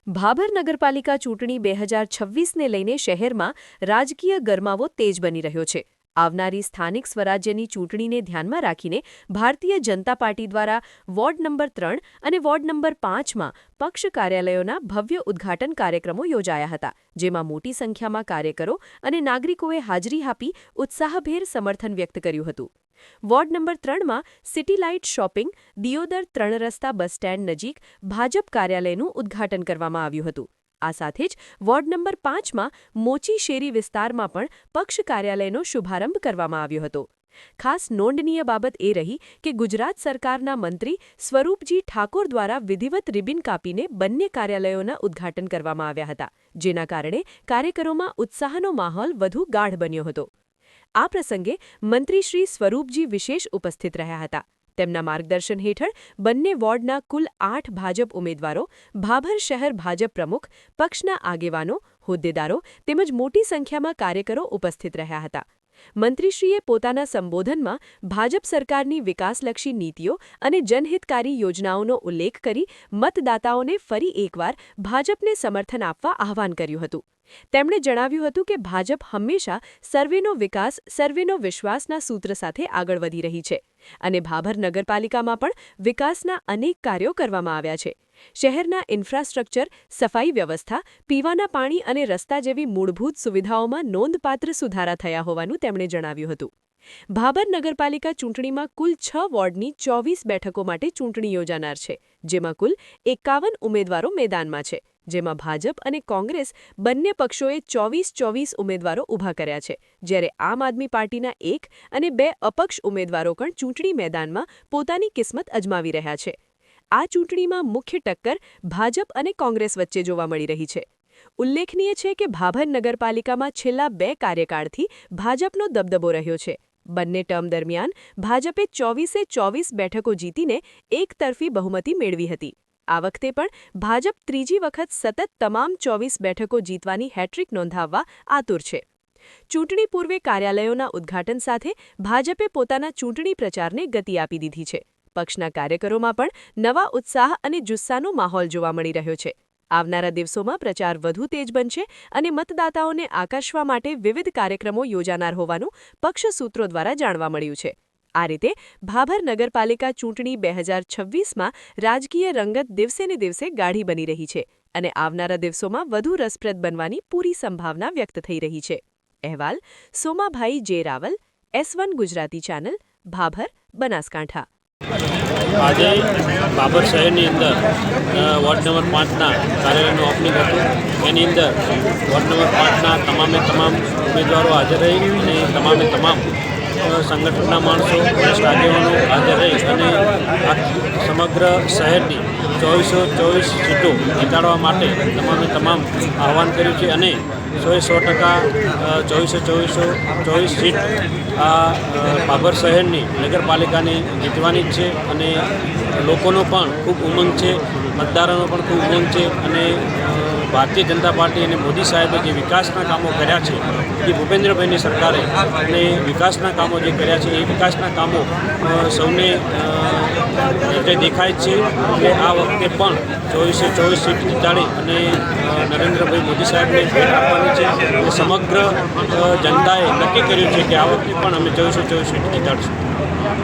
ભાભર નગરપાલિકા ચૂંટણી 2026ને લઈને શહેરમાં રાજકીય ગરમાવો તેજ બની રહ્યો છે। આવનારી સ્થાનિક સ્વરાજ્યની ચૂંટણીને ધ્યાનમાં રાખીને ભારતીય જનતા પાર્ટી દ્વારા વોર્ડ નંબર 3 અને વોર્ડ નંબર 5માં પક્ષ કાર્યાલયોના ભવ્ય ઉદ્ઘાટન કાર્યક્રમો યોજાયા હતા, જેમાં મોટી સંખ્યામાં કાર્યકરો અને નાગરિકોએ હાજરી આપી ઉત્સાહભેર સમર્થન વ્યક્ત કર્યું હતું। વોર્ડ નંબર 3માં સિટી લાઇટ શોપિંગ દિયોદર 3 રસ્તા બસ સ્ટેન્ડ નજીક ભાજપ કાર્યાલયનું ઉદ્ઘાટન કરવામાં આવ્યું હતું। આ સાથે જ વોર્ડ નંબર 5માં મોચી શેરી વિસ્તારમાં પણ પક્ષ કાર્યાલયનો શુભારંભ કરવામાં આવ્યો હતો। ખાસ નોંધનીય બાબત એ રહી કે ગુજરાત સરકારના મંત્રી સ્વરૂપજી ઠાકોર દ્વારા વિધિવત રિબિન કાપીને બંને કાર્યાલયોના ઉદ્ઘાટન કરવામાં આવ્યા હતા, જેના કારણે કાર્યકરોમાં ઉત્સાહનો માહોલ વધુ ગાઢ બન્યો હતો। આ પ્રસંગે મંત્રી શ્રી સ્વરૂપજી વિશેષ ઉપસ્થિત રહ્યા હતા। તેમના માર્ગદર્શન હેઠળ બંને વોર્ડના કુલ 8 ભાજપ ઉમેદવારો, ભાભર શહેર ભાજપ પ્રમુખ, પક્ષના આગેવાનો, હોદ્દેદારો તેમજ મોટી સંખ્યામાં કાર્યકરો ઉપસ્થિત રહ્યા હતા। મંત્રીશ્રીએ પોતાના સંબોધનમાં ભાજપ સરકારની વિકાસલક્ષી નીતિઓ અને જનહિતકારી યોજનાઓનો ઉલ્લેખ કરી મતદાતાઓને ફરી એકવાર ભાજપને સમર્થન આપવા આહ્વાન કર્યું હતું। તેમણે જણાવ્યું હતું કે ભાજપ હંમેશા સર્વેનો વિકાસ, સર્વેનો વિશ્વાસના સૂત્ર સાથે આગળ વધી રહી છે અને ભાભર નગરપાલિકામાં પણ વિકાસના અનેક કાર્યો કરવામાં આવ્યા છે। શહેરના ઇન્ફ્રાસ્ટ્રક્ચર, સફાઈ વ્યવસ્થા, પીવાના પાણી અને રસ્તા જેવી મૂળભૂત સુવિધાઓમાં નોંધપાત્ર સુધારા થયા હોવાનું તેમણે જણાવ્યું હતું। ભાભર નગરપાલિકા ચૂંટણીમાં કુલ 6 વોર્ડની 24 બેઠકો માટે ચૂંટણી યોજાનાર છે, જેમાં કુલ 51 ઉમેદવારો મેદાનમાં છે, જેમાં ભાજપ અને કોંગ્રેસ બંને પક્ષોએ 24 ઉમેદવારો ઊભા કર્યા છે, જ્યારે આમ આદમી પાર્ટીના 1 અને 2 અપક્ષ ઉમેદવારો પણ ચૂંટણી મેદાનમાં પોતાની કિસ્મત અજમાવી રહ્યા છે। આ ચૂંટણીમાં મુખ્ય ટક્કર ભાજપ અને કોંગ્રેસ વચ્ચે જોવા મળી રહી છે। ઉલ્લેખનીય છે કે ભાભર નગરપાલિકામાં છેલ્લા 2 કાર્યકાળથી ભાજપનો દબદબો રહ્યો છે। બંને ટર્મ દરમિયાન ભાજપે 24 બેઠકો જીતીને એકતરફી બહુમતી મેળવી હતી। આ વખતે પણ ભાજપ ત્રીજી વખત સતત તમામ 24 બેઠકો જીતવાની હેટ્રિક નોંધાવવા આતુર છે। ચૂંટણી પૂર્વે કાર્યાલયોના ઉદ્ઘાટન સાથે ભાજપે પોતાના ચૂંટણી પ્રચારને ગતિ આપી દીધી છે। પક્ષના કાર્યકરોમાં પણ નવા ઉત્સાહ અને જુસ્સાનો માહોલ જોવા મળી રહ્યો છે। આવનારા દિવસોમાં પ્રચાર વધુ તેજ બનશે અને મતદાતાઓને આકર્ષવા માટે વિવિધ કાર્યક્રમો યોજાનાર હોવાનું પક્ષ સૂત્રો દ્વારા જાણવા મળ્યું છે। આ રીતે ભાભર નગરપાલિકા ચૂંટણી 2026માં રાજકીય રંગત દિવસેને દિવસે ગાઢી બની રહી છે અને આવનારા દિવસોમાં વધુ રસપ્રદ બનવાની પૂરી સંભાવના વ્યક્ત થઈ રહી છે। અહેવાલ સોમાભાઈ જે રાવલ, S1 ગુજરાતી ચેનલ, ભાભર, બનાસકાંઠા। આજે ભાભર શહેરની અંદર વોર્ડ નંબર 5ના કાર્યાલયનું ઓપનિંગ હતું। એની અંદર વોર્ડ નંબર 5ના તમામ ઉમેદવારો હાજર રહી અને તમામ સંગઠનના માણસો, વરિષ્ઠ આગેવાનો હાજર રહી અને આ સમગ્ર શહેરની 24 સીટો જીતાડવા માટે તમામ આહ્વાન કર્યું છે અને 100% 24 સીટ આ ભાભર શહેરની નગરપાલિકાની જીતવાની જ છે અને લોકોનો પણ ખૂબ ઉમંગ છે, મતદારોનો પણ ખૂબ ઉમંગ છે અને ભારતીય જનતા પાર્ટી અને મોદી સાહેબે જે વિકાસના કામો કર્યા છે, જે ભૂપેન્દ્રભાઈની સરકારે અને વિકાસના કામો જે કર્યા છે, એ વિકાસના કામો સૌને દેખાય છે કે આ વખતે પણ 24 સીટ જીતાડી અને નરેન્દ્રભાઈ મોદી સાહેબને ભેટ આપવાની છે। સમગ્ર જનતાએ નક્કી કર્યું છે કે આ વખતે પણ અમે 24 સીટ જીતાડીશું।